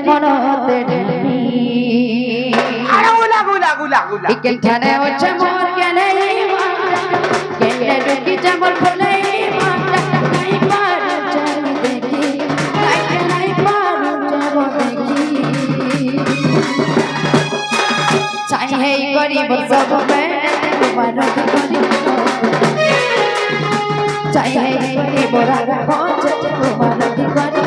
মনতে ঢালি ইকেন ঠানে হচ্ছে মোর কেনে কেনে ঢুকি যাবর ফলে নাই পারু যাই দেখি নাই পারু যাব দেখি চাই হেই গরিব সব বেড়ে তোমার করি চাই হেই গরিব রাখা পৌঁছে তোমার কি করি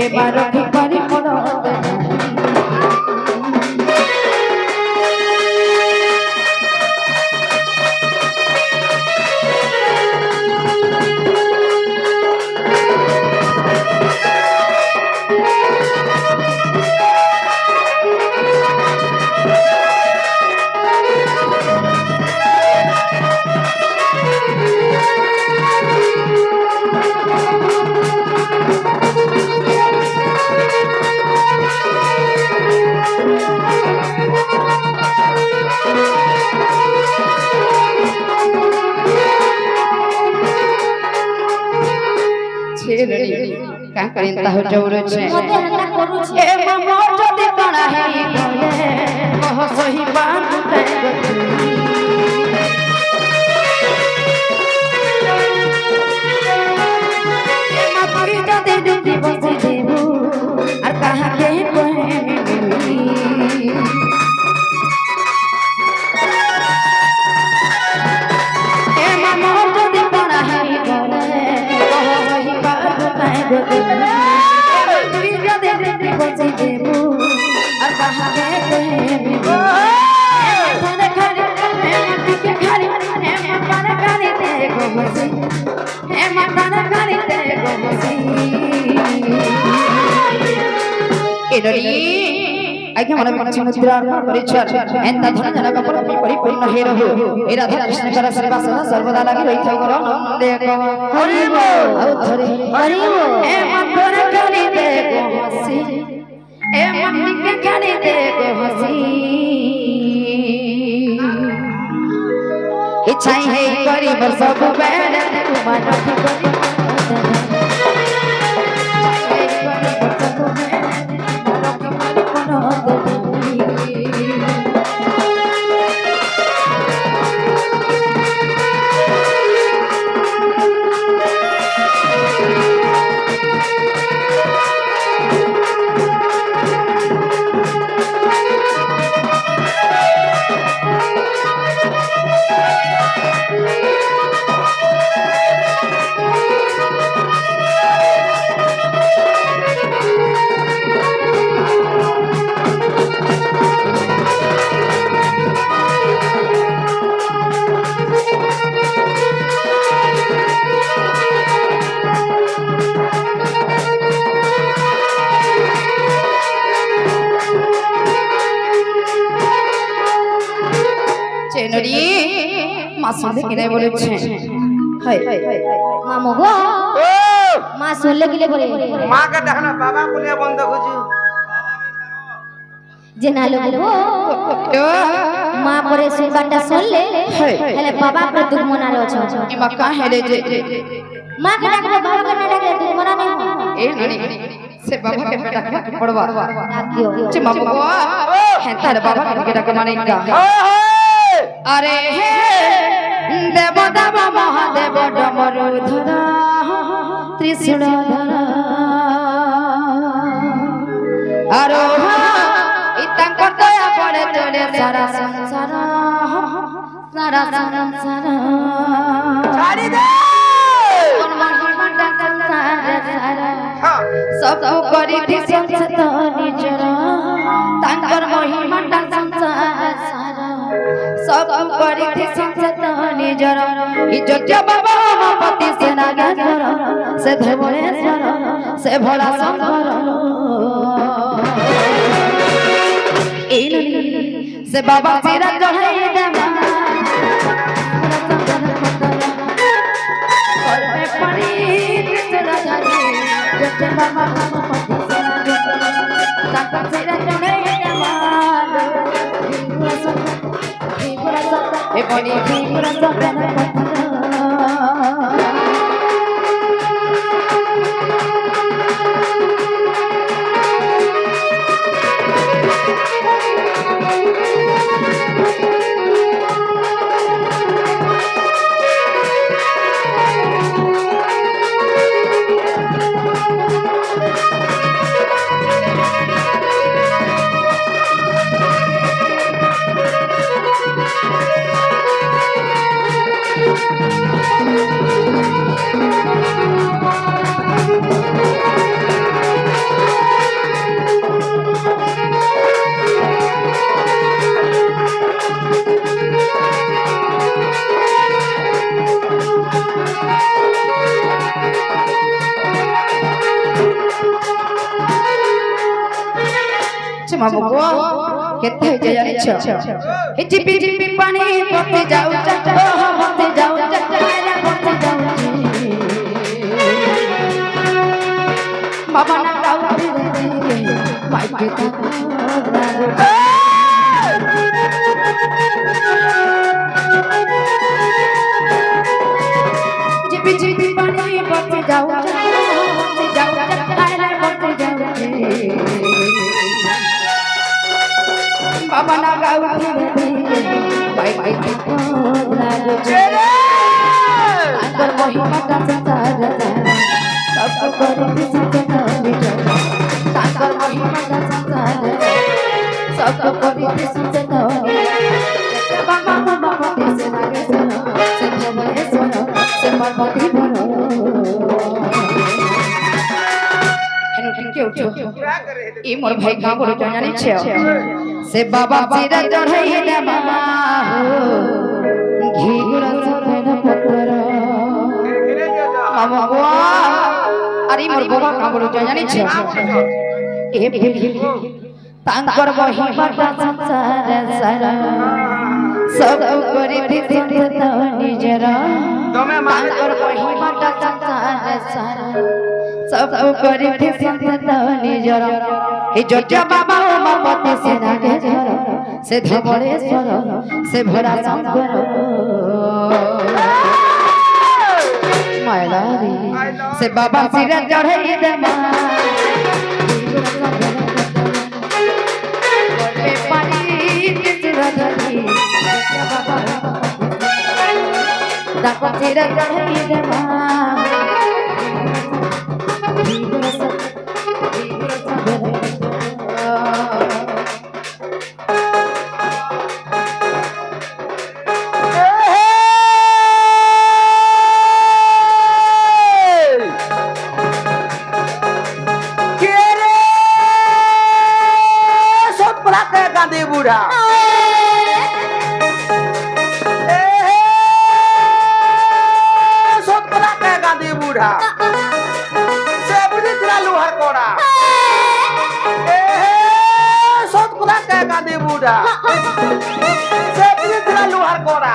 এবার কি করি মনতে क्या करें ता हो जरूर छे मोते हल्ला करू छे ए ममो जदी तोड़ा है बोले ओह सही बात ते ए मपरी जदी दुदी बसी देबू और कहा के कोहे मिली ए ममो जदी तोड़ा है बोले ओह सही बात ते बसी देबू और कहा के कोहे मिली खाने खाने मट्टी के खाने मकान खाने देखो बसी मकान खाने देखो बसी एडरी आइके मन में मुद्रा परिचय एंता धन जन कपड़ परिपूर्ण हे रहो ए राधा कृष्ण कर सेवा सदा सर्वदा लागि रही थाउ करो देखो हरि बोल औ धरे हरि बोल ए मकर खाने देखो बसी ए मट्टी के खाने देखो हसी इच्छा है गरीब सब बेड़ तुम्हारा की करी मासुले किने बोलेছে हाय मामो गो ओ मा सुनले किले बोले मा का डाना बाबा बोले बंद खोजू जे नालो गो मा परे सुबाटा सुनले हेले बाबा पर दुख मनालो छ ई मा का हेले जे मा के डाकले बाबा के ना डाकले दुख मना नहीं ए ननी से बाबा के बेटा के पड़वा डाक दियो जे मामू गो है तार बाबा के डाक माने का अरे हे देव देव महादेव डमरुधर त्रिशूलधर आरोह इतंकर दया पड़े चले सारा संसार सारा संसार छाड़ी दे सब करी थी संसत निजर तांकर महिमा संसार सब करी थी संसत निजर इज्जत बाबा पति से नागेश्वर से धर्मेश्वर से भोला शंकर से बाबा सिरा चढ़ाई देवा बाबा सिरा चढ़ाई देवा ए बनी पूरा सब क्षमा बगुआ केते है जानिछ हे चिपी चिपी पानी पते जाऊ चचा पते जाऊ चचा पते जाऊ बाबा ना गाऊ माई के तो चिपी चिपी पानी पते जाऊ चचा पते जाऊ बाबा ना गाऊ माई के तो अंदर महिमा का संसार सब करी सजनानी सागर महिमा का संसार सब करी सजनानी बाबा बाबा से लागे सुनो से जबले सुनो से मरमती भरो एनु ठीक उठो ई मोर भाई का बोल जानी छे से बाबा सिर चढ़ाई दे मामा घी गुड़ सफेद पत्थर बाबा अरे मोर बाबा का बोल जानी छे ए तांकर महिमा का संसार सारा सब करी सिद्धता निजरा तांकर महिमा का संसार सारा सब करी सिद्धता निजरा ए जोजा बाबा ओ मापति से नागे झर से धवलेश्वर से भरा शंकर मायलारी से बाबा सिर चढ़ाई दे मां पानी सिर चढ़ाई बाबा दाको सिर चढ़ाई दे मां बूढ़ा सोतला के गांधी बूढ़ा से बुझी तेरा लोहार कोड़ा सोतला के गांधी बूढ़ा से बुझी तेरा लोहार कोड़ा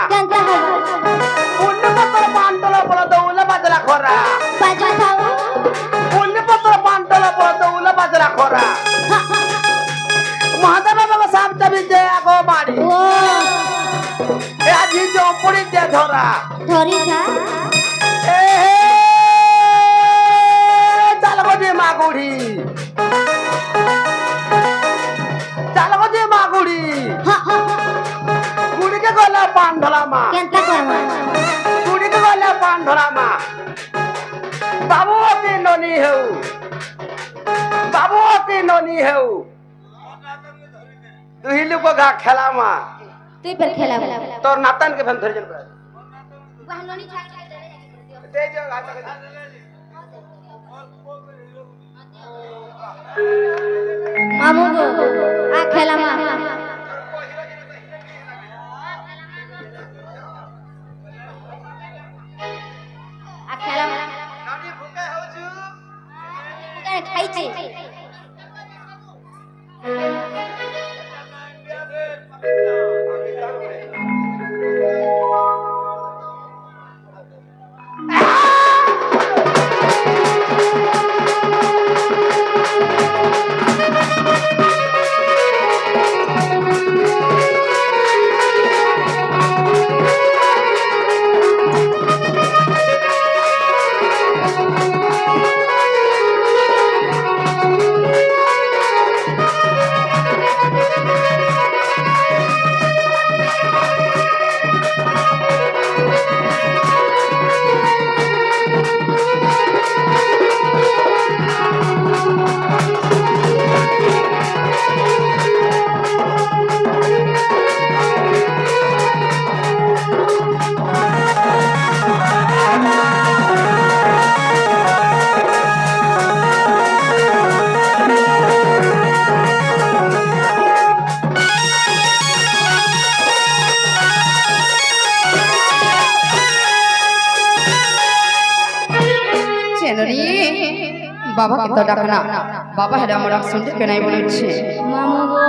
उन्ने पत्र पांडला बोला दौला बदला खोरा बाजा थाओ उन्ने पत्र पांडला बोला दौला बदला खोरा महादेव बाबा साहब तभी दे आगो मारी ओ ए आजी जो पड़ी दे धरा धरी था चल गो मागुड़ी चल गो मागुड़ी गुड़ी के गला पान ढला मा केंता करवा गुड़ी के गला पान ढला मा बाबू के नोनी हेउ बाबू के नोनी हेउ तू हिलु को गा खेला मा तू पर खेला तोर नातन के फन धर जन बहनोनी छाक ते जो गा तक मामू गो आ खेला मा आ खेला मा नानी भूखे हो छु के खाई छी बाबा के तो डाकना বাবা হেরা আমার শুনতে কেনাই বলেছে মামু গো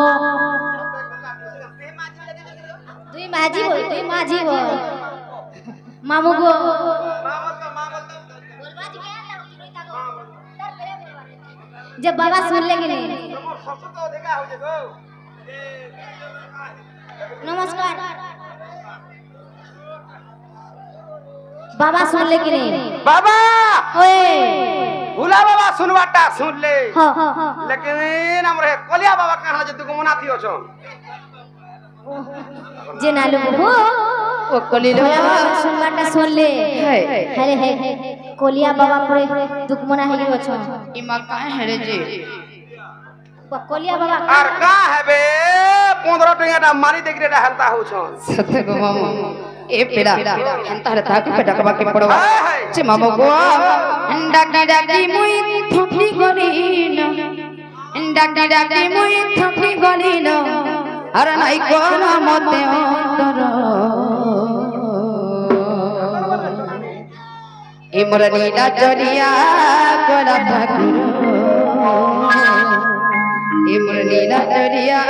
তুই মাঝি বল মামু গো जब बाबा सुन लेंगे नहीं नमस्कार बाबा सुन ले कि नहीं बाबा ओए भूला बाबा सुनवाटा सुन ले हाँ लेकिन हमरे कोलिया बाबा कहां जे तुको मना थियो छो जे नालू हो ও কলিলো सुनवाटा सुन ले अरे है कोलिया बाबा परे दुख मना है गयो छ ইমা কাহে হেরে যে कोलिया बाबा আর का हेबे 15 टंगाटा मारी देखरेटा हंता हो छो সত্য গো মামু এ পেড়া হেন্তারে তাকে পেটা কবা কে পড়বা हाय যে মামু গো ডাকি ডাকি মুই থকি গলিন ডাকি ডাকি মুই থকি গলিন আর নাই কোন মতে অন্তর এ মোর নীলা জরিয়া করা ঠাকুর এ মোর নীলা জরিয়া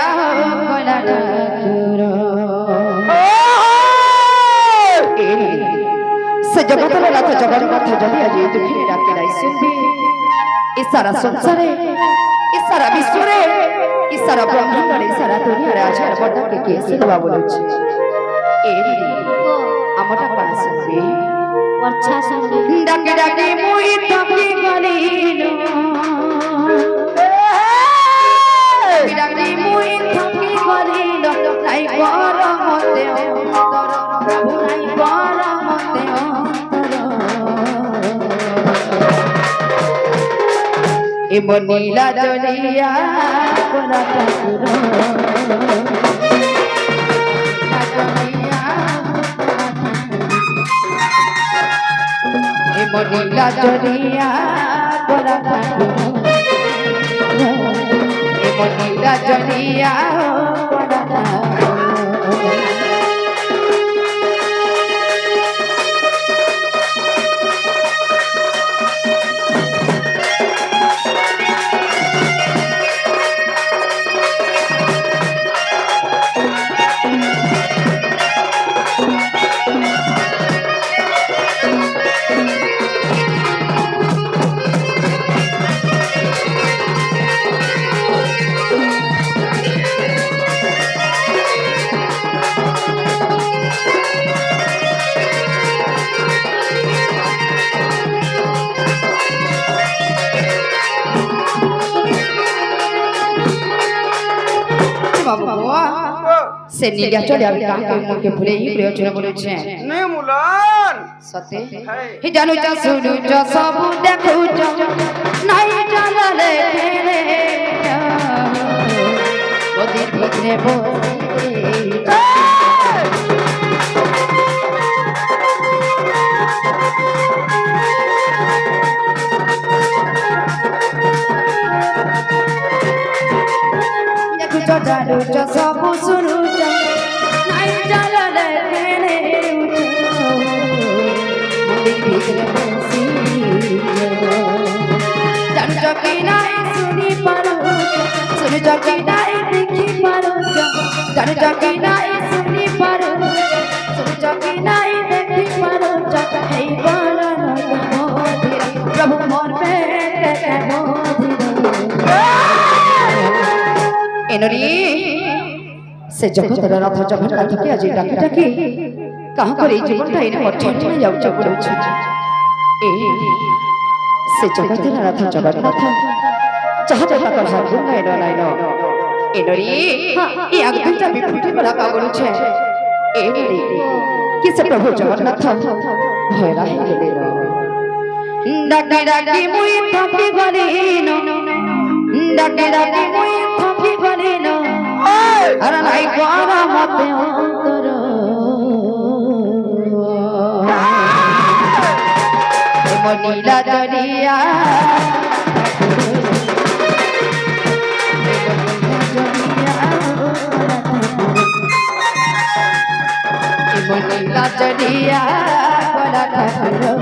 করা ঠাকুর से जगतर नाथ जगन्नाथ जदि आज दुखी डाके नहीं सुनबी ई सारा संसारे ई सारा विश्वरे ई सारा ब्रह्मांड ई सारा दुनिया रे आछार बड़ा के सेवा बोलुछि ए हमरा कान सुनबी अच्छा सुन डाके डाके मुई थकी गलिनो डाके मुई थकी गलिनो নাই গরমতে অন্তর প্রভু নাই গরমতে অন্তর এ মনিলা জলিয়া কোনা ঠাকুর এ মনিলা জলিয়া কোনা ঠাকুর এ মনিলা জলিয়া কোনা ঠাকুর से नीलिया चले आवे काके मन के भूले ही प्रयोजन बोलुछे ने मुलन सते हे जानू जा सुनु जा सब देखु जा नहीं जानले रे मोदी भीतरे बोले जानू जा सब सुनु जा नहीं जानले रे मोदी भीतरे बसी जानू जा कि नहीं सुनी पारो सुनु जा कि नहीं देखी पारो जानू जा कि नहीं सुनी पारो सुनु जा कि नहीं देखी पारो हे बाला मोदी प्रभु मोर पे मोदी एनरी से जगतर रथ जगन्नाथ के आज डाकी डाकी कहां करे जीवनटा इने मठठने जाउ चपड़ो छ ए से जगतर रथ जगन्नाथ जहा जहा कर हाथ नाइ नाइ एनरी ई आग दुटा बिफुटी बला कागल छ एनरी कि से प्रभु जगन्नाथ भयरा हे गेले डाकी डाकी मुई थकी गलिनो डाकी डाकी मुई थकी गलिनो अरे নাই গরমতে অন্তর মনিলা জরিয়া মনিলা জরিয়া কোলা ঠাকুর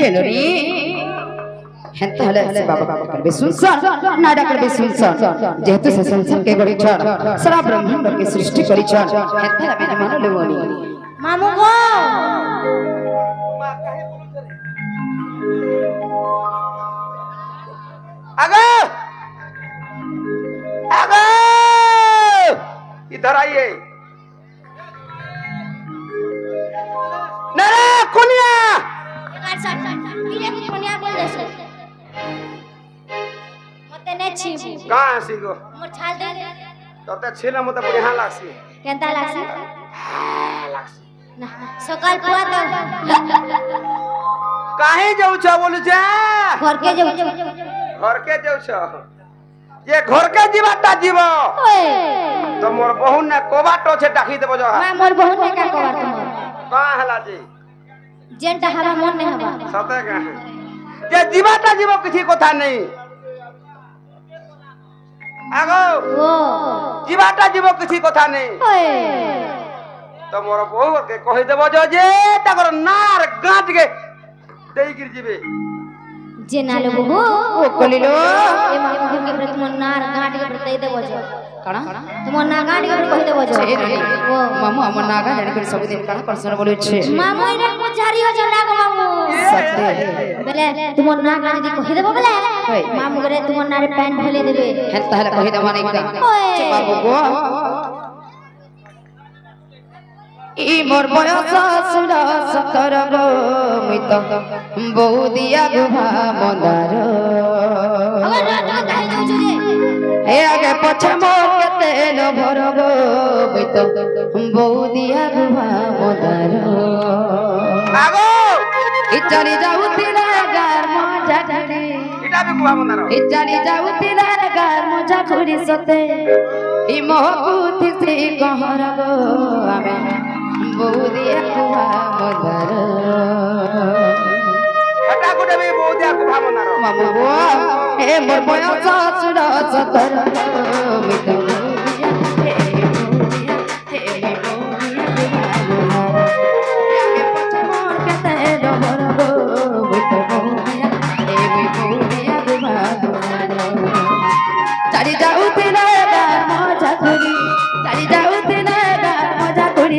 হেনরি হেনতে হলে সে বাবা করবে সুনসান নাডা করবে সুনসান যেহেতু সে সংসারকে গড়িছন সারা ব্রহ্মাণ্ডকে সৃষ্টি করিছন হেনতে আমি মানলে বলি মামু গো आगे आगे इधर आइए नरे कुनिया কোনিয়া বল দেছে মতে নেছি कहाँ है सीगो মোর ছাল দে तो ते छीना मत बढ़िया लागसी কেনতা লাগছে लागसी না সকাল পুয়া তো काहे जाऊ छ बोलु छ ঘরকে যাও घर के जाऊ छ ये घर के जीवाता जीव ওই तो मोर बहुन ने कोबाटो छे डाकी देबो जो মা মোর বহু নে কা কবার তোমার कहाँ हला जी যেনটা হাবা মন নে হাবা सते कहाँ ये जीवाता जीव किसी কথা नहीं आगो ও जीवाता जीव किसी কথা नहीं ওই तो मोर बहु के कहि देबो जो जे तकर नार गांठ के देई गिर जीवे যে নালে বহু ও কলিলো এ মামু के प्रति তোমার নার গাঁট के प्रति দেই দেবো যে কানা তোমার না গাঁট के प्रति কই দেবো যে হেনরি ও মামু আমার নাগা জানি করে সবদিন কানা করছন বলুছে মামু এর পুজারি हो जो না গো মামু সত্যি বেলে তোমার না গাঁট যদি কই দেবো বেলে মামু করে তোমার নারে প্যান্ট ফেলে দেবে হেনতে হলে কহি দেব নাই কা ওই বাবু গো ই মোর বয়স সুরা সতর গো মুই তো বউ দিয়া গুভা মন্দার আবার রাত দাই যাও যে হে আগে পছে মোর কেতে ন ভর গো মুই তো বউ দিয়া গুভা মন্দার आगो ইচারি যাউতিলা গার মজা ঢাড়ি इटा भी कुआ मंदारो ইচারি যাউতিলা গার মজা খুরি সতে ই মহকুতি সে কহর গো আমি বউ দিয়া গুভা মন্দার हटा को देबे बहु दिया कुआ मंदारो মামু গো হে মোর বয়স সুরা সতর মুই তো চারি যাউতে না গার মজা করি চারি যাউতে না গার মজা করি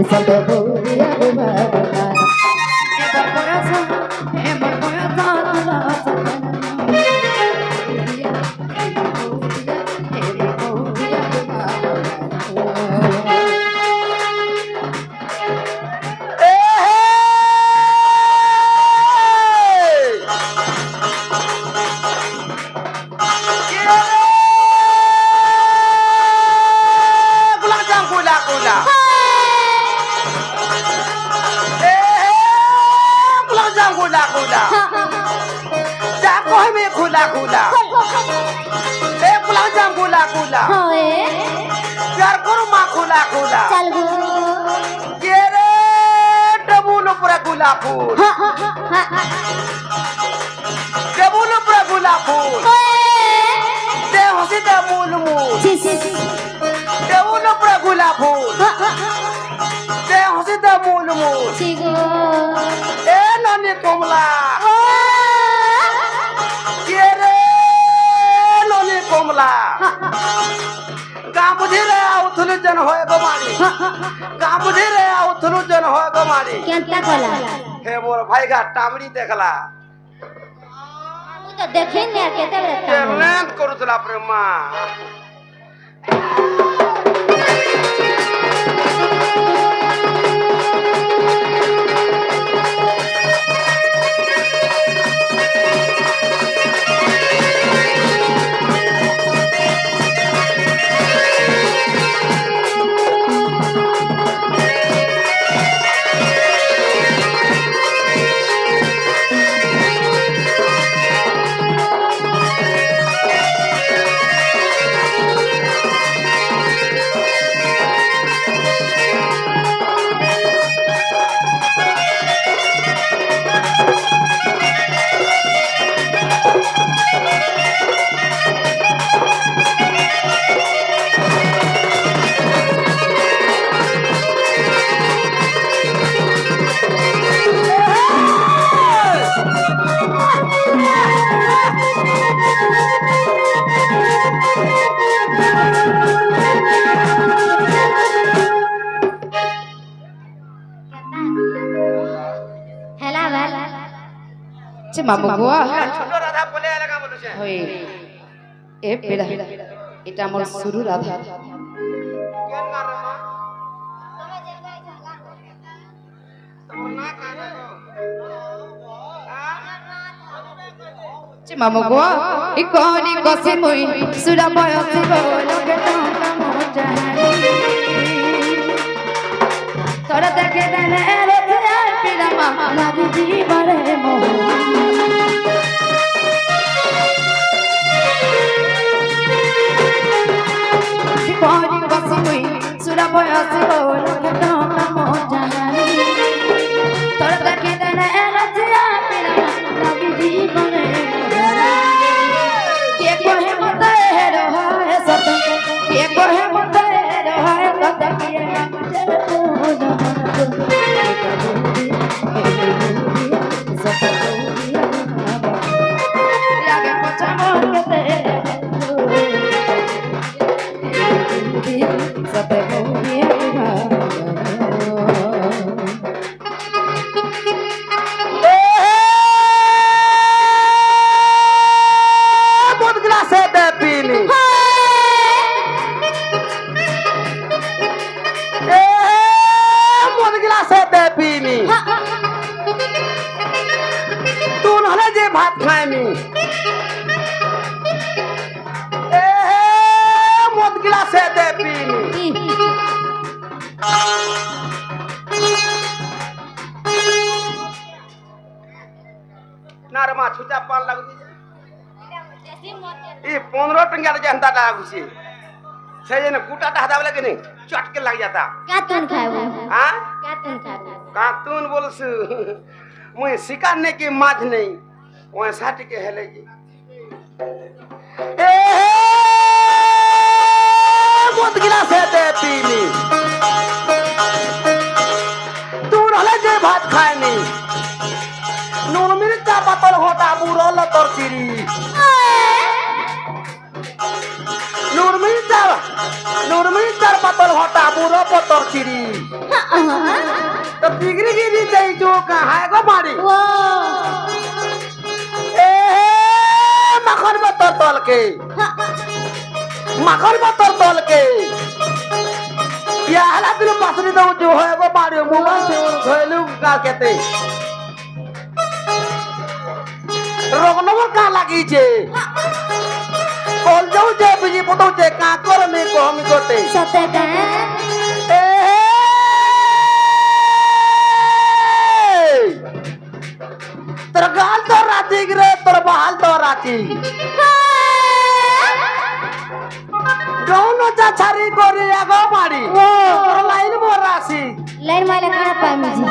সত বউরিয়া গুভা এবার বয়স এবার বয়স হয় চল গো गुलाब फूल ते हसी ते मूल मूल ते उन पर गुलाब फूल ते हसी ते मूल मूल ए ननी कमला के रे ननी कमला गामुझे रे आउथुलु जन होय गमारी गामुझे रे आउथुलु जन होय गमारी केनता कला हे मोर भाई का टामड़ी देखला तो देखें यार केते बेटा टेबलेट करूतला प्रेमा মামু গো ছোট রাধা বলে এলাকা বলছে হই এ পেড়া এটা আমার শুরু রাধা কেন মারমা তোমার না কানে মামু গো ই কোনি কসি মুই সুরা বয়সি গো লোকে টঙ্কা মোজানি তোরা দেখে দেনে রে পিরা মা লাগি জীবনে মোহ কোনি কসি মুই সুরা বয়সি গো লোকে টঙ্কা মোজানি তোরা দেখে দেনে রে পিরা মা লাগি জীবনে ভাত খায়নি মদ গ্লাসে দে পিনি না রে মা ছুটা পান লাগুছি ই 15 टंका जनता लाଗୁছি সেই জন্য কুটাটা হাতা বলে কেনে চটকে লাগ जाता কাতুন খাবো हां কাতুন খাবো কাতুন বলছু মুই শিকার নে কি মাছ নেই ওই সাটি के हेलेगी ए মদ গ্লাসে দে পিনি तू रहले जे भात खायनी নুন মির্চা পাতল হোটা বুড়ল তোর চিরি নুন মির্চার পাতল হোটা বুড়ো পতর চিরি তো ডিগ্রি গিরি দেই जो कहां गो मारी ও ए মাখন বতর তল के মাখন বতর তল के या हला दिल पासरी दो जो है गो मारी मुवा से धोलू का कहते রগনবর কা লাগিছে কল যাও যে বুঝি পতো যে কা কর মে কো আমি করতে সতে কা এ তোর গাল তো রাতি রে তোর বহাল তো রাতি গৌনো চা ছাড়ি করে আগো মারি তোর লাইন মরাসি লাইন মাইলে কানা পামিজি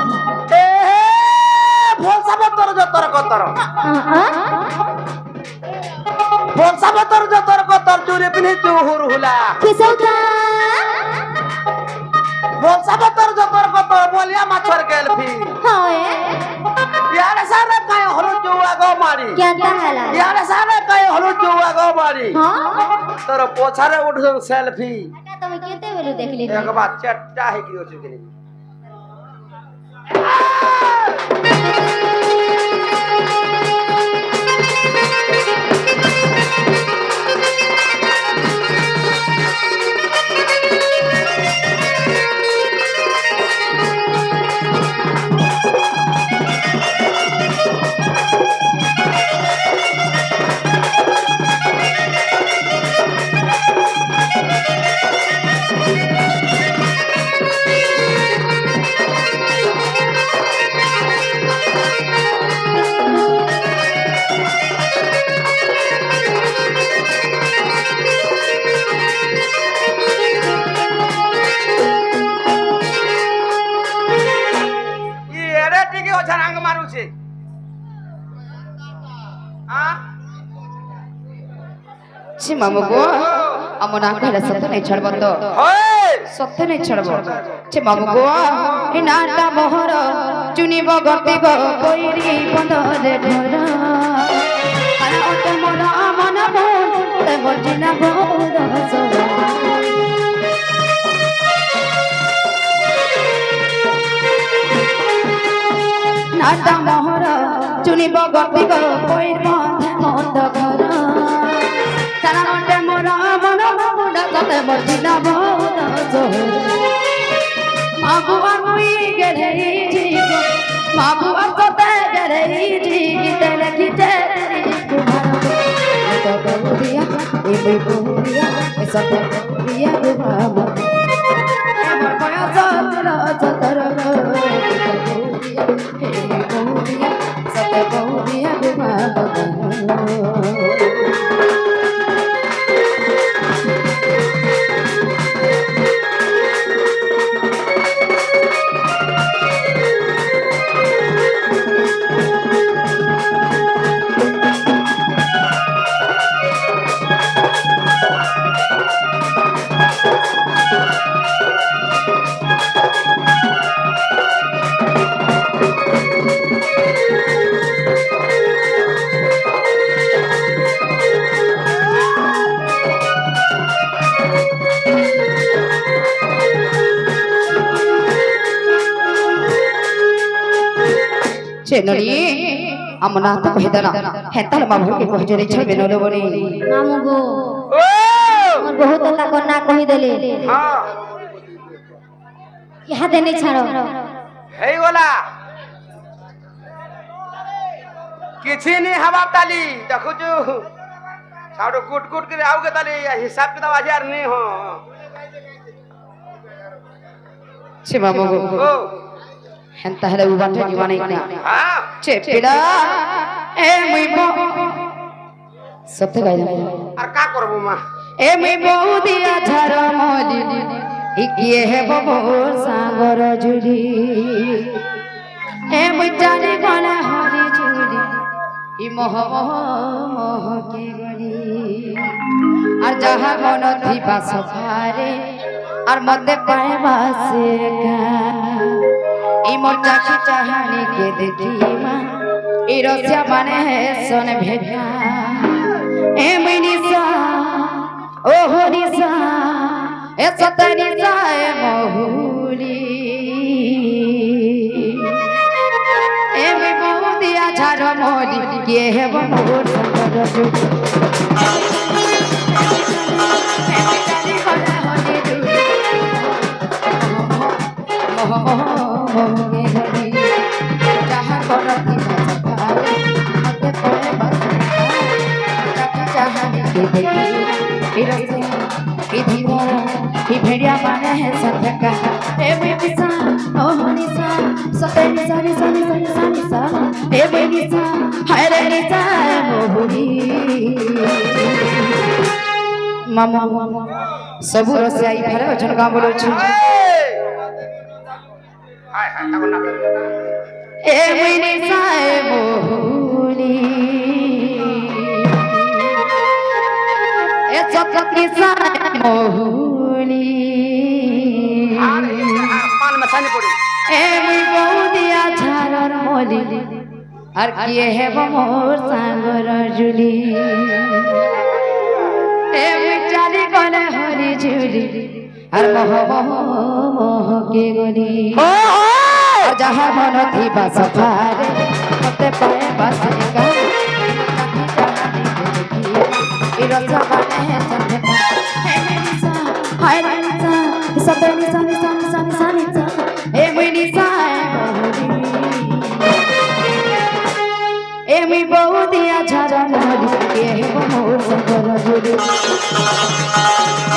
এ ভোলসা বতর যতর কতর ভোলসা বতর যতর কতর চুরি পিনি চুহুর হুলা কিসৌতা ভোলসা বতর যতর কতর বলিয়া মাছর গেলফি হয় ইয়ারে সারে কায় হলু চুয়া গো মারি কেনটা হালা ইয়ারে সারে কায় হলু চুয়া গো মারি হ্যাঁ তোর পোছারে উঠছ সেলফি এটা তুমি কেতে বেলু দেখলি একবার চটটা হে কি হচ্ছে কিনি মামু গো আমার না কইলা সত্য নাই ছাড়ব তো সত্য নাই ছাড়ব ছে মামু গো এ নাটা মোহর চুনিব গতি গো কইরি বন্দরে ঢোর আনা অত মন মন মন তে বজিনা গো দস নাটা মোহর শুনিব গতি গো কইর মধ্যে মন্দ ঘর সারা মন্ডে মোর মন মুন্ড সতে বজিলা বহুত জোর মাবুয়া মুই গেলে ঠিক মাবুয়া সতে গেলে ঠিক তেলে খিতে তো বউরিয়া এই বউরিয়া এ সতে বউরিয়া বাবা আমার বয়স সতর বউরিয়া এই বউরিয়া সতে বউরিয়া বাবা चेनरी अमना तो कह देना हेतल बाबू के कह जे छ बेनलो बनी मामू गो ओ मोर बहुत ता कोना कहि देले हां यहाँ देने छाड़ो हेई गोला किछि नहीं हवा ताली देखो जो छाड़ो कुट कुट के आओगे ताली हिसाब किताब हजार नहीं हो छे बाबू गो ओ हेंता हेले उबाटे जीवानी का हां चेपिड़ा ए मुई बो सत्य गाय और का करबो मां ए मुई बहु दिया झर मोदी इकिए है बबोर सागर जुड़ी ए मुई जाने कोना हरी जुड़ी इ मोह मोह मोह के गरी और जहां मन थी पास फारे और मते पाए बासे का ई मोर चाची चाहनी के देखी मां ई रसिया माने है सन भेगा ए मिनिसा ओ होनिसा ए सतनिसा ए बहुली ए मी बहु दिया झार मोदी के है बमोर संगर जु ए मी जानी कोना होनी जु मोह मोह भेड़िया माने है सत्या ए बेबिसा ओ हनिसा सते निसा निसा निसा निसा निसा ए बेबिसा हाय रे निसा मोहुरी मामा सबु रसे आई फेरे वचन का बोलो छी हाय हाय ताको ना ए बेबिसा मोहुरी ए सत्या निसा मोहुरी पान में सानी पड़ी ए मुई बहु दिया झारर मोली और किए है बमोर सागर जुली ए मुई चाली कोने हरी जुली और मोह मोह मोह के गली और जहाँ मन थी बस फारे मते पाए बस का ई रसा बने है चंद्रमा ए मेरी हाय निसा सते निसा निसा निसा निसा निसा ए मुई निसा ए मुई बहु दिया झारा मोरी के है मोर संगर जुड़ी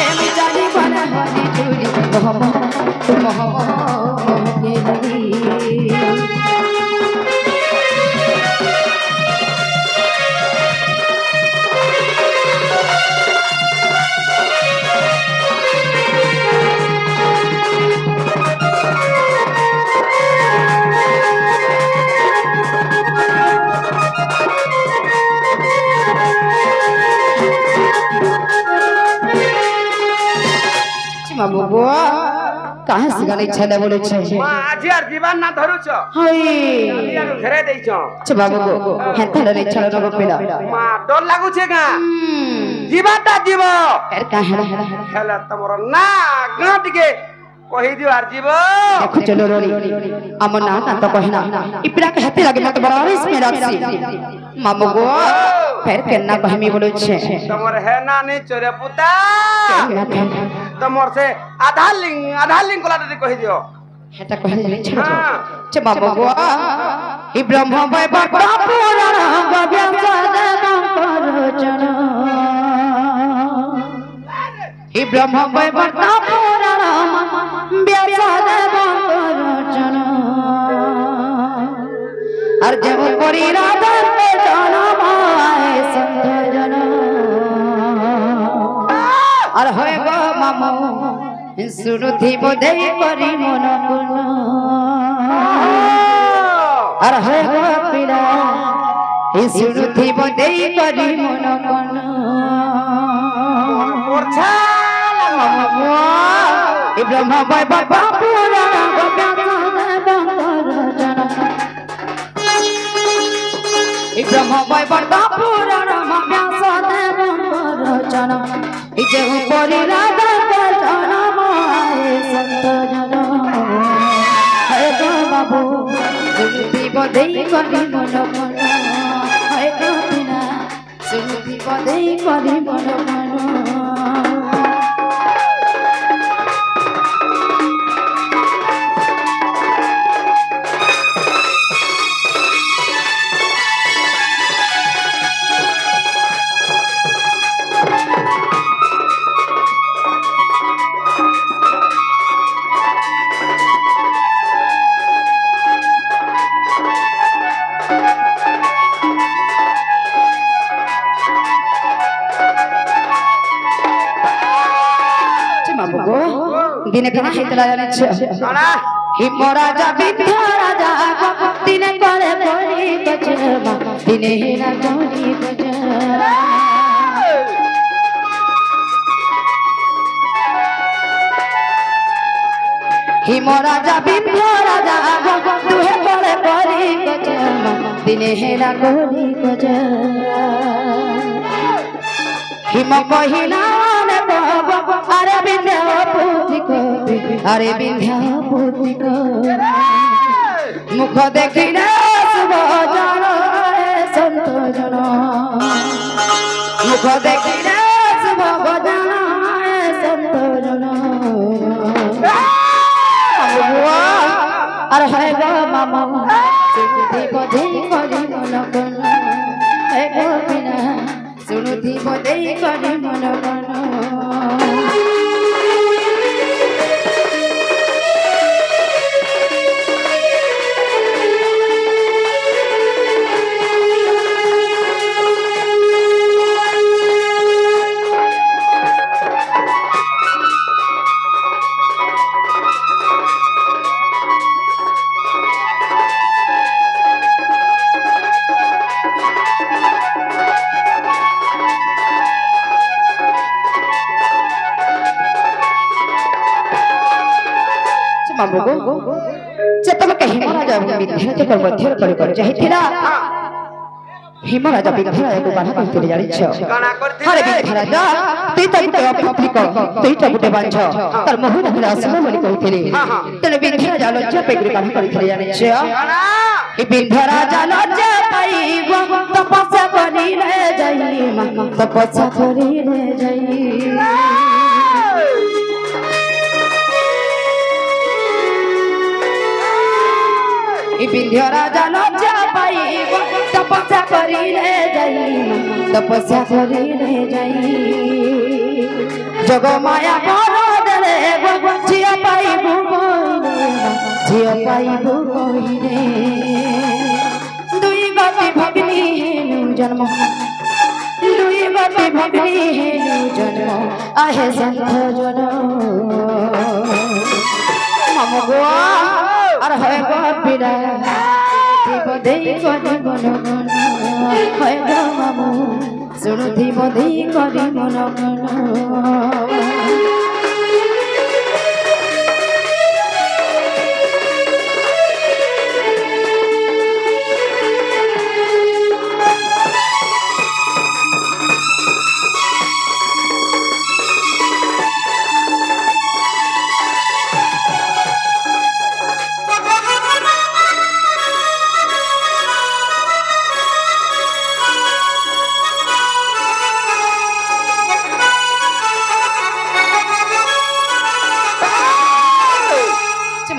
ए मुई जानी बना हरी जुड़ी मोह मोह मोह के लगी बाबू गो कहां से गले छले बोले छ मां आज यार जीवन ना धरु छ हाय यार घरे देई छ छ बाबू गो हेतले रे छले न गपेला मां डर लागु छे गा जीवाटा जीव एर का हेला हेला तमरो ना गांट के कही दियो आर जीव देखो चलो रोरी अमर ना ना तो कहना इपरा के हाथे लगे मत बड़ा इसमें राखसी मामू गो फिर केना कहमी बोलो छे तमर है ना नहीं चोरे पुता तमर से आधा लिंग कोला दे कही दियो हेता कहले नहीं छे चे मामू गो ई ब्रह्म भाई बाबा पुराण गव्या सादा करो जन ई ब्रह्म भाई बाबा पुराण व्यासाद करो जन और जब परी राधा में जन्म आए संत जन और होय गो मामू सुरुथि बोधे परी मन गुण और होय गो पीरा सुरुथि बोधे परी मन गुण मूर्छा मामू ई ब्रह्म भाई बाबा पुराण व्यासाद करो जन ई ब्रह्म भाई बाबा पुराण व्यासाद करो जन ई जे परी राधा के जन्म आए संत जन हे गो बाबू सुरुथि बोधे करी मन गुण हे गो पीरा सुरुथि बोधे करी मन गुण दिने कना हेतला जाने छ कना हिम राजा विद्या राजा दिने करे कोरी बजमा दिने हेरा कोरी बजमा हिम राजा विद्या राजा तुहे करे कोरी बजमा दिने हेरा कोरी बजमा हिम कहिला ने बाबा अरे विद्यापति को अरे विद्यापति को मुख देखिले शुभ जन संत जन मुख देखिले शुभ जन संत जन अरे है गो मामा सुरुथि बोधे करी मन गुण है गो बिना सुरुथि बोधे करी मन गुण मामू गो जे तुम के हिम राजा विद्या के मध्य पर चाहिथिला हिम राजा विद्या को बाधा करते जानि छ कना करते अरे विद्या राजा तई तो अपपुत्री को तई तो गुटे बांछ तर महु रखला असम बोली कहिथिले तने विद्या राजा लज्जा पेगरी बाधा करते जानि छ कना ई विद्या राजा लज्जा पाई गो तपस्या करी रे जाई तपस्या करी रे जाई विंध्य राजा लज्जा पाई तपस्या करी रे जाई तपस्या करी रे जाई जग माया बड़ दे झिया पाई रे दुई गति भगनी हेनु जन्म दुई गति भगनी हेनु जन्म आहे संत जन मामू गो और है गो पीरा बोधे करी मन गुण है गो मामू सुरुथि बोधे करी मन गुण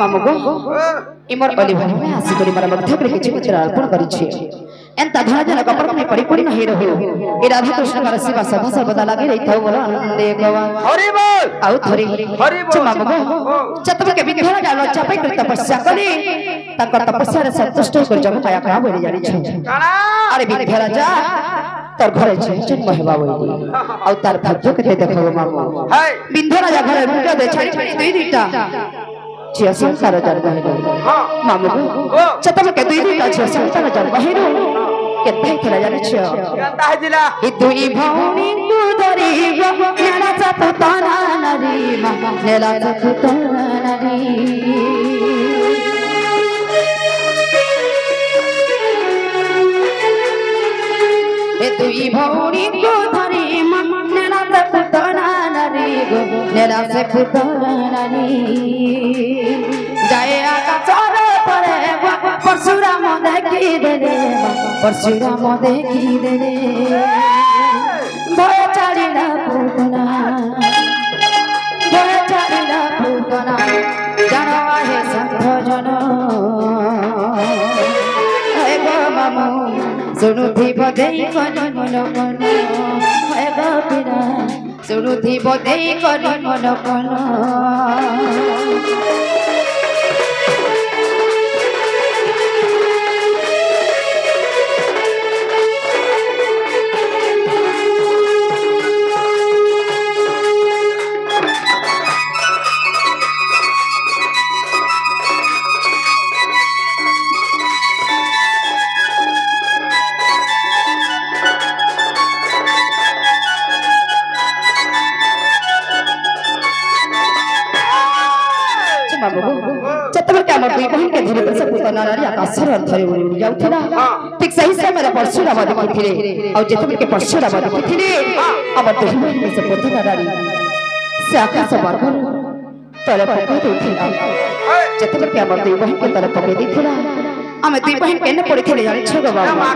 ମାମୁକୁ ଇମର ଅଲି ଭାବନା ଆସି କରି ମୋର ମଧ୍ୟରେ କିଛି କିଛି ଅର୍ପଣ କରିଛି ଏନ୍ତା ଧନ ଜନ କପଡ଼ ପାଇଁ ପରିପୂର୍ଣ୍ଣ ହେଇ ରହୁ ଏ ରାଧା କୃଷ୍ଣଙ୍କର ସେବା ସଦା ସର୍ବଦା ଲାଗି ରହିଥାଉ ବୋଲ ଆନନ୍ଦେ ଗବା ହରି ବୋଲ ଆଉ ଥରେ ମାମୁକୁ ଯେତେବେଳେ ବିନ୍ଧ୍ୟାର ଜାଲ ଚାପାଇ କରି ତପସ୍ୟା କଲି ତାଙ୍କର ତପସ୍ୟାରେ ସନ୍ତୁଷ୍ଟ କରି ଜଗ ମାୟା କହା ବୋଲି ଜାଣିଛ ଆରେ ବିନ୍ଧ୍ୟା ରାଜା তোর ঘরে জন্ম হেবা বইলি আর তার ভাগ্য কেতে দেখো মামু বিন্ধ্য রাজা ঘরে মুখে দে ছাড়ি ছাড়ি দুই দুইটা ঝিয়া সংসার জন্ম হেলো মামু চেতবকে দুই দুইটা ঝিয়া সংসার জন্ম হেলো কেতে হেলা জানিছ কেনতা হেজিলা ই দুই ভৌণী তু ধরি নেলা চাপুতানা নারী মামা নেলা চাপুতানা নারী তুই ভৌরি কো ধরি নেলা সে পুতনা নারী গো নেলা সে পুতনা নারী যায় আকাশর পরে পরশুরাম দেখি দেলে পরশুরাম দেখি দেলে ভয় ছাড়িলা পুতনা জানো হে সন্ত জন হে গো মামু শুনুথিব দেই করি মন মন হে গোপীরা শুনুথিব দেই করি মন মন ଯେତେବେଳେ ଆମ ଦୁଇ ଭାଇଙ୍କ ଧରି ବସି ପୁତନା ନାରୀ ଆକାଶର ଅର୍ଥରେ ଉଡ଼ି ଯାଉଥିଲା ଠିକ ସେହି ସମୟରେ ପରଶୁରାମ ଦେଖିଥିଲେ ଆଉ ଯେତେବେଳେ ପରଶୁରାମ ଦେଖିଥିଲେ ଆମ ଦୁଇ ଭାଇଙ୍କ ସେ ପୁତନା ନାରୀ ସେ ଆକାଶ ବର୍ଗରୁ ତଳେ ପକାଇ ଦେଉଥିଲା ଯେତେବେଳେ ଆମ ଦୁଇ ଭାଇଙ୍କ ତଳେ ପକାଇ ଦେଇଥିଲା ଆମେ ଦୁଇ ଭାଇ କେନେ ପଡ଼ିଥିଲେ ଜାଣିଛ ଗো ବାବା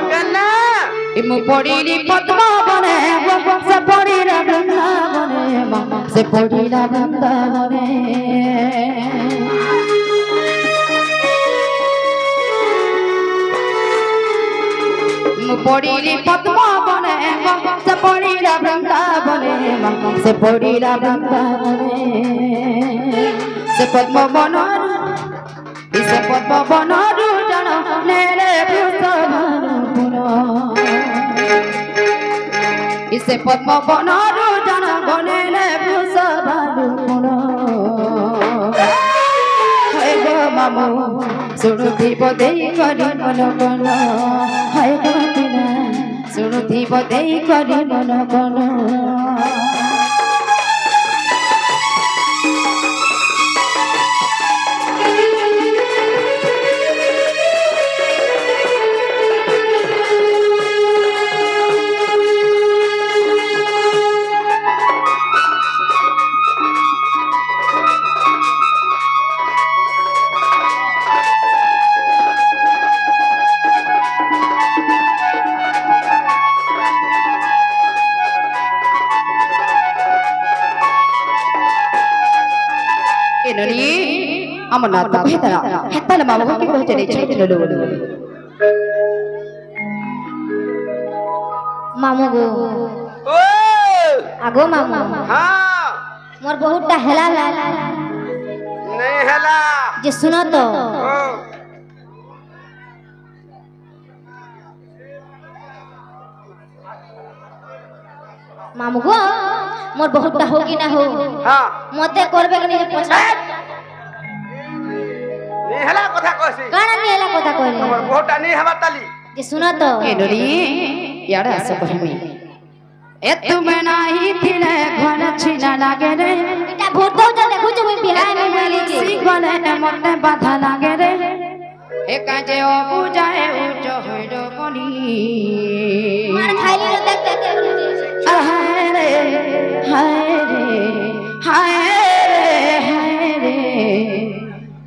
ମୁଁ ପଡ଼ିଲି ପଦ୍ମବନେ ସେ ପଡ଼ିଲା ବୃନ୍ଦାବନେ ସେ ପଡ଼ିଲା ବୃନ୍ଦାବନେ ମୁଁ ପଡ଼ିଲି ପଦ୍ମବନେ ସେ ପଡ଼ିଲା ବୃନ୍ଦାବନେ ସେ ପଡ଼ିଲା ବୃନ୍ଦାବନେ ସେ ପଦ୍ମବନରୁ ଜଣ ନେଲେ ବୃଷଭାନୁ ପୁନ ସେ ପଦ୍ମବନରୁ ଜଣ ନେଲେ ବୃଷଭାନୁ ପୁନ ହେ ଗো ମାମୁ ଶୁଣୁଥିବ ଦେଇ କରି ମନ କନ ହେ ଗୋପୀନା ଶୁଣୁଥିବ ଦେଇ କରି ମନ କନ আমার না তো হেতালা হেতালা বাবা কি কইতে রে ছাইতে ললো মামু গো ও আগো মামু हां मोर बहुतटा हेला नहीं हेला जे सुनो तो मामू गो मोर बहुतटा हो कि ना हो हां मते करबे कि नहीं पछा नहीं हेला कथा कहसी काना नहीं हेला कथा कहले हमर बहुतटा नहीं हेबा ताली जे सुनो तो एडरी यार आसे कहमी ए तुमे नाही थिले घन छिना लागे रे एटा भूत तो देखु जो मैं बिहार में मिली छी गले ने मते बाधा लागे रे ए काजे ओ बुझाए उज होइरो बनी मार खाइली रे देखते हाय रे हाय रे हाय रे हाय रे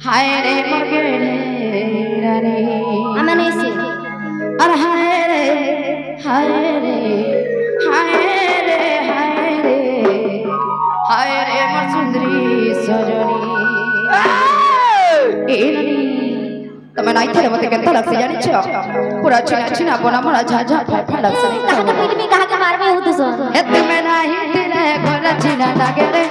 हाय रे मगेरे रे हमें नहीं से अरे हाय रे हाय रे हाय रे हाय रे हाय रे मोर सुंदरी सजनी ए ननी तमे नाइ थे मते केता लगसे जानि छ पूरा छिना छिना बना मरा झा झा फा लगसे कहा के फिल्मी कहा के मारबे हो तो हे तुमे नाहि तेरे घर छिना लागे रे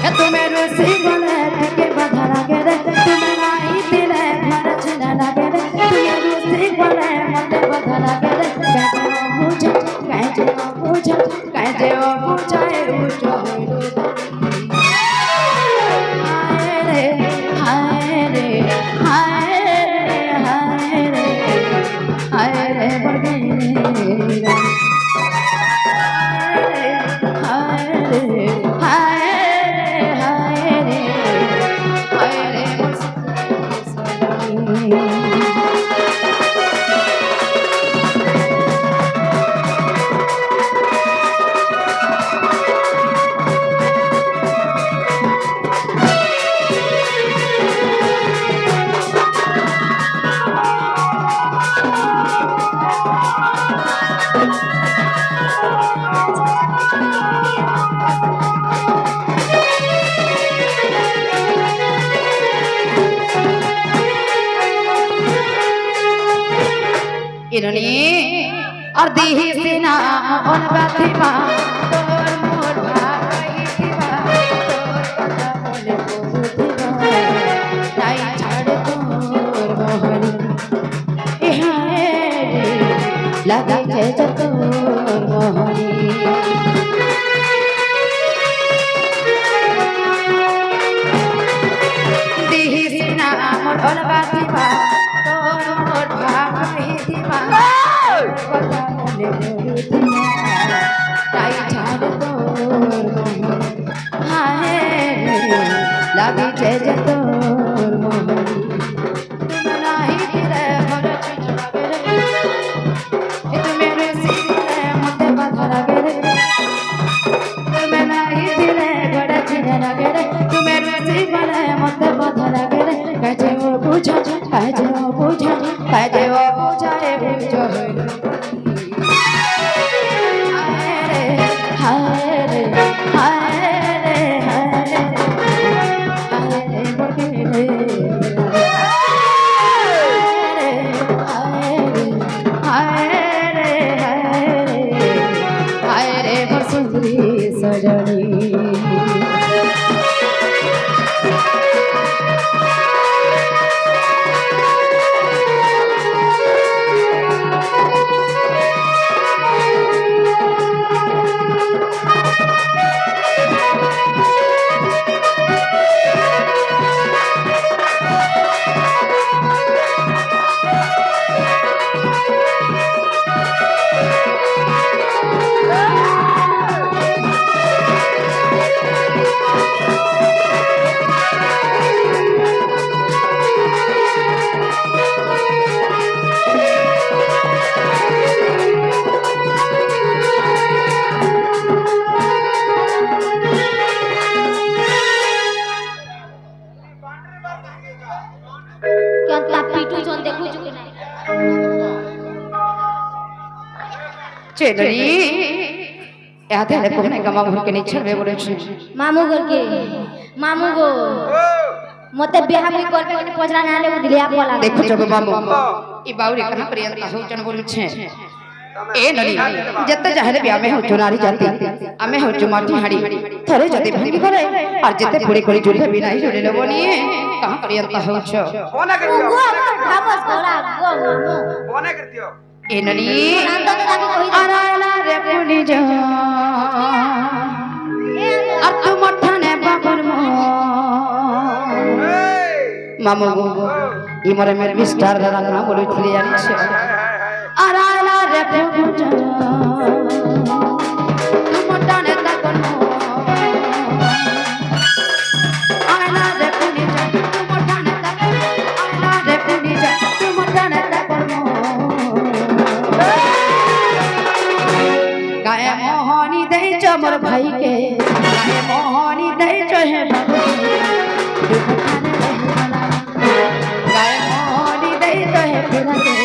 हे तुमे रोसी गले के बाधा लागे रे तुमे नाहि तेरे घर छिना लागे रे तुमे रोसी गले मते बाधा लागे रे कैसे बुझाए उठो हाय रे बढ़ गई इरनी और दीही सिना on बातिमा तोर मोर भाई दिवा तोर पता बोले बुधिवा नाई छाड़ तोर मोहनी इहाए लगा के तोर मोहनी दीही सिना on बातिमा तोर मोर भाई दिवा पता बोले बुधिवा नाई छाड़ तोर हाय लगी जे तोर मोहनी तुम नाही तेरे घर छिना गे रे तुम मेरे सीने मते बाधा लगे रे तुम नाही तेरे घर छिना गे रे तुम मेरे सीने मते बाधा लगे रे कैसे वो बुझा कैसे वो बुझा कैसे वो बुझाए बुझो चेदरी याते ले कोने का मामू के निछर वे बोले छ मामू मामू गो मते बियाह भी कर के पजरा ना ले दिलिया बोला देखो जब मामू ई बाउरी कहां पर्यंत हो जन बोले छ ए नली जत्ते चाहे बियाह में हो चुनारी जाती आमे हो जुमाठी हाड़ी थरे जते भंगी करे और जते पूरी कोली जुड़े भी नहीं जुड़े लोबनी कहां पर्यंत हो छ कोना करतियो गो थापस कोला गो मामू कोना करतियो ए नली नाम तो ताके कहि आराला रे पुनी जा और तू मठाने बाबर मो मामू गो ई मोरे मेरे मिस्टर दादा ना बोली थली जानी छ आराला रे पुनी जा तू मठाने ताकर मो आराला रे पुनी जा तू मठाने ताकर आराला रे पुनी जा तू मठाने ताकर मो गाय मोहनी दे चमर भाई के गाय मोहनी दे चहे गाय मोहनी दे चहे फिरा के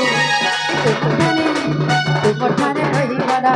तू पठाने वही बड़ा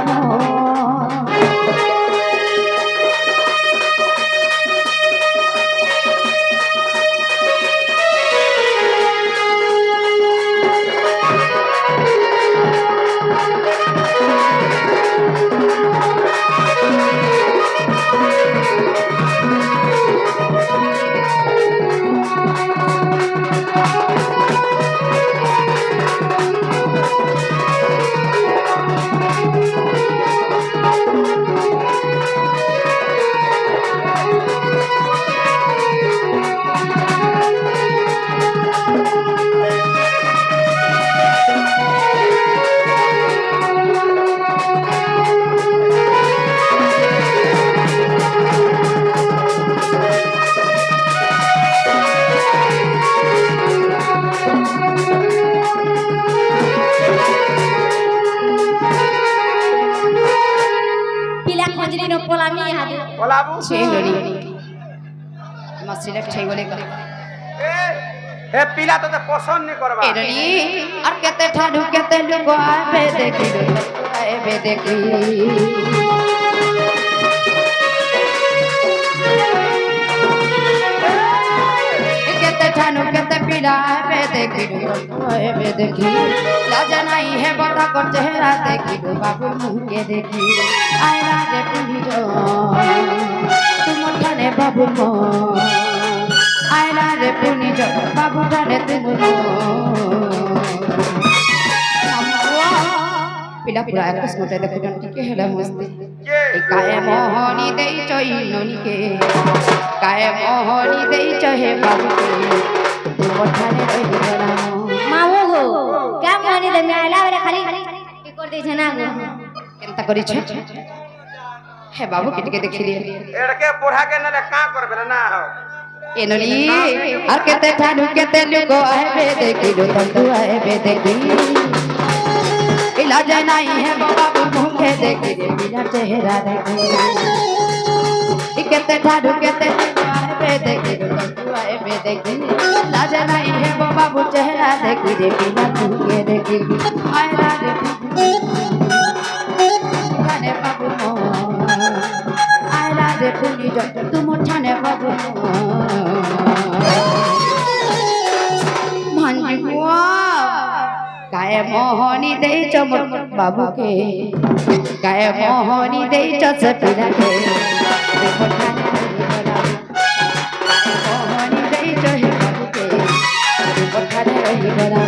बाबू छेनरी मसिलेक्ट छै बोले कर हे पीला तो पसंद नहीं करबा एरनी और केते ठाडू केते लुगो आबे देखी आबे देखी केते ठाडू केते पीला आबे देखी लाजा नहीं है बता कर चेहरा देखी बाबू मुंह के देखी आयरा रे पुनी जो तुम ठाने बाबू मो आयरा रे पुनी जो बाबू ठाने तुम पिला पुरा एकस मते देखो जन के हेला मस्ती काए मोहनी देई चई ननी के काए मोहनी देई चहे बाबू के तुम ठाने रही बना मामू गो क्या मोहनी दे में आला रे खाली की कर दे छना गो केनता करी छे हे बाबू किटके देखि लिए एड़के पोढ़ा के न का करबे ना हो एनली और केते ठाडू केते लुगो आबे देखी दो तंदु आबे देखी इलाज नहीं है बाबू मुंह के देखी बिना चेहरा देखी केते ठाडू केते लुगो आबे देखी दो तंदु आबे देखी इलाज नहीं है बाबू चेहरा देखी बिना मुंह के देखी आयरा रे ठाने बाबू आयरा रे पुनी जो तुम ठाने बाबू भांजुआ काए मोहनी दे चम बाबू के काए मोहनी दे चसपीरा के देखो ठाने मोहनी दे चहे बाबू के देखो ठाने रही बड़ा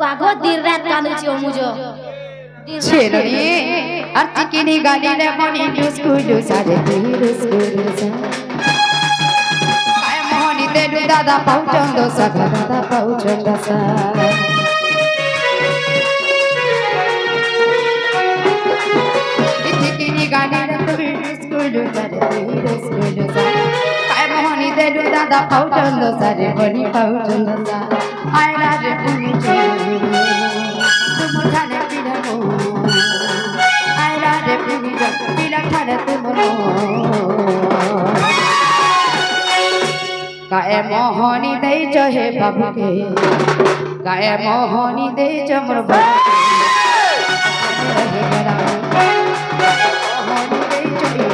वागो दिन रात कांदू छियो मुजो छेनरी अर्ची किनी गाली रे बनी डुस्कुडु सारे डुस्कुडु सा काय मोहनी देडु दादा पाउचंदो सा दादा पाउचंदो सा अर्ची किनी गाली रे बनी डुस्कुडु सारे डुस्कुडु सा काय मोहनी देडु दादा पाउचंदो सारे बनी पाउचंदो सा आयरा रे पुनी तुम ठाने पिडमो आयरा रे पुनी पिला ठाने तुमनो काए मोहनी दे चहे बाबू के काए मोहनी दे चमर बाबू के मोहनी दे चहे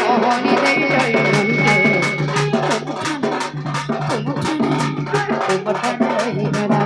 मोहनी दे चहे तुम ठाने रही बड़ा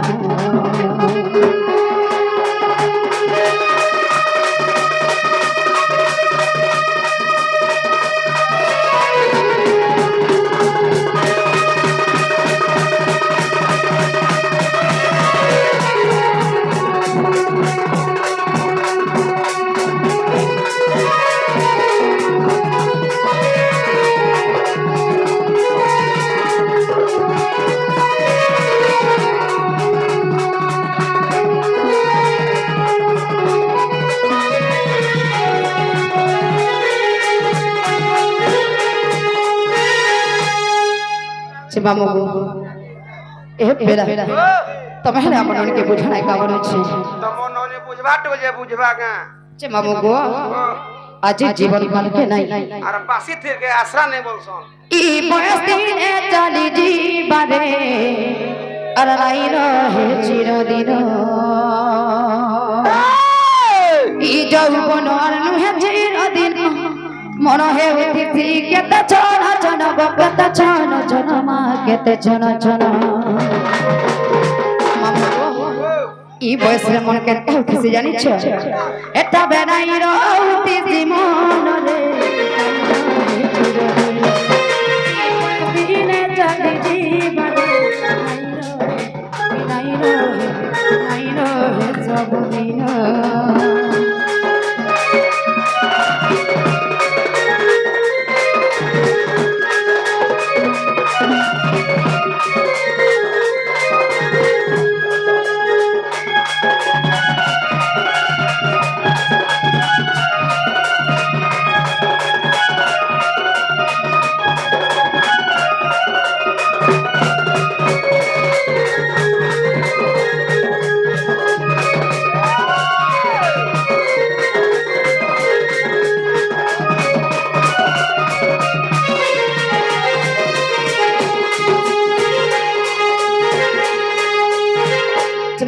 बामो ए बेरा तमे हेले अपन उनके बुझनाय कावन अछि तमो नने बुझबा तो जे बुझबा गा जे मामो गो आज जीवन काल के नहीं अरे बासी थिर के आसरा नहीं बोलसन ई बयस दिने चली जीवारे अरे राई रहे चिरदिन ই যৌবন আর নুহে চিরদিন মন হে উঠিছি কেতে ছন ছন কেতে ছন ছন মা কেতে ছন ছন ই বয়সের মন কেতে উঠিছি জানিছ এটা বেড়াই রউঠিছি মন রে দিনে চলি জীবন নাই রহে সব দিন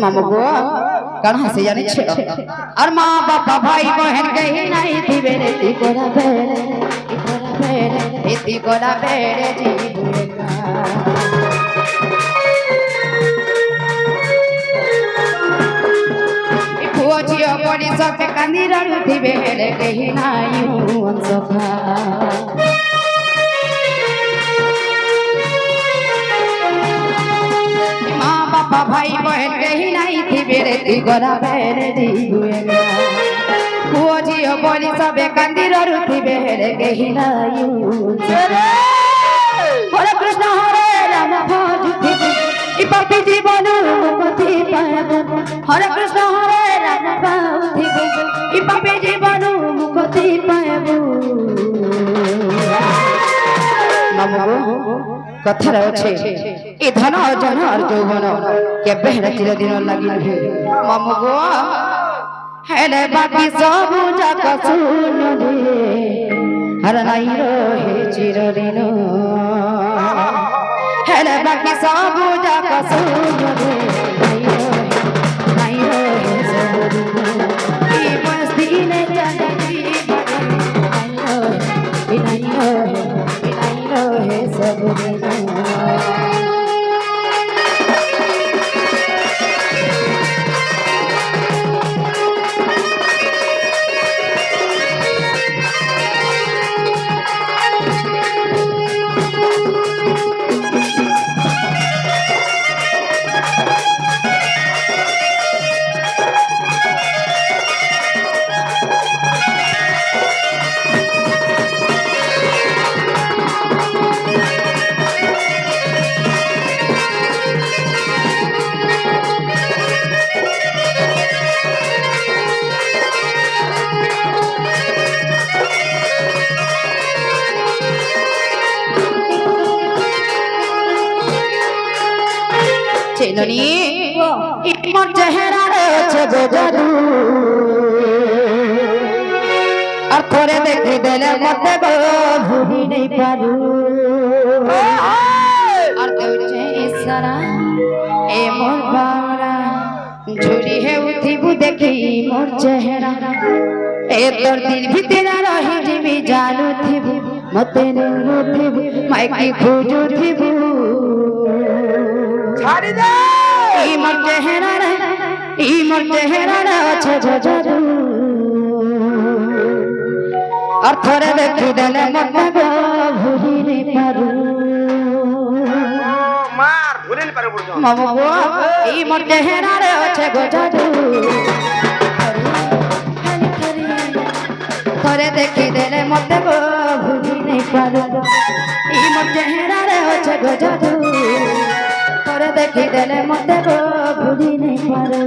मामू गो कौन हंसे जाने छे और माँ बापा भाई बहन कहीं नहीं थी बेरे ती कोरा बेरे ती कोरा बेरे जी बुएगा बड़ी सब कानी रड़ू थी बेरे कहीं नहीं हूँ सफा भाई बहन कहीं नहीं थी बेरे ती गोरा बेरे दी बुएगा वो जी हो बोली सब कंदी रू थी बेरे कहीं नहीं हरे कृष्ण हरे राम भज थी ई पापी जीवन मुक्ति पाएबो हरे कृष्ण हरे राम भज थी ई पापी जीवन मुक्ति पाएबो मामू कथार अच्छे ए धन जन और यौवन केबे चिरदिन लगी नुहे मामू गो हेले बाकी सब जाक सुन रे हर नहीं रहे चिरदिन हेले बाकी सब जाक सुन रे नहीं रहे सब दिन ई मस्ती ने जाती नहीं रहे सब दिन चेननी मोर चेहरा रे छे जादू और थोड़े देखी देले मते गो भूली नहीं पारू और तुझे इशारा ए मोर बारा झुरी है उठीबू देखी मोर चेहरा ए तोर दिल भीतर रही जिमी जानू थीबू मते ने उठीबू माइकी खोजू थीबू छाड़ी दे ई मोर चेहरा रे अच्छे जादू और थोड़े देखी देले मत गो भूली नहीं पारू मार भूली नहीं पारू बुझो मामू गो ई मोर चेहरा रे अच्छे गो जादू थोड़े देखी देले मत गो भूली नहीं पारू ई मोर चेहरा रे अच्छे गो जादू थोड़े देखी देले मत गो भूली नहीं पारू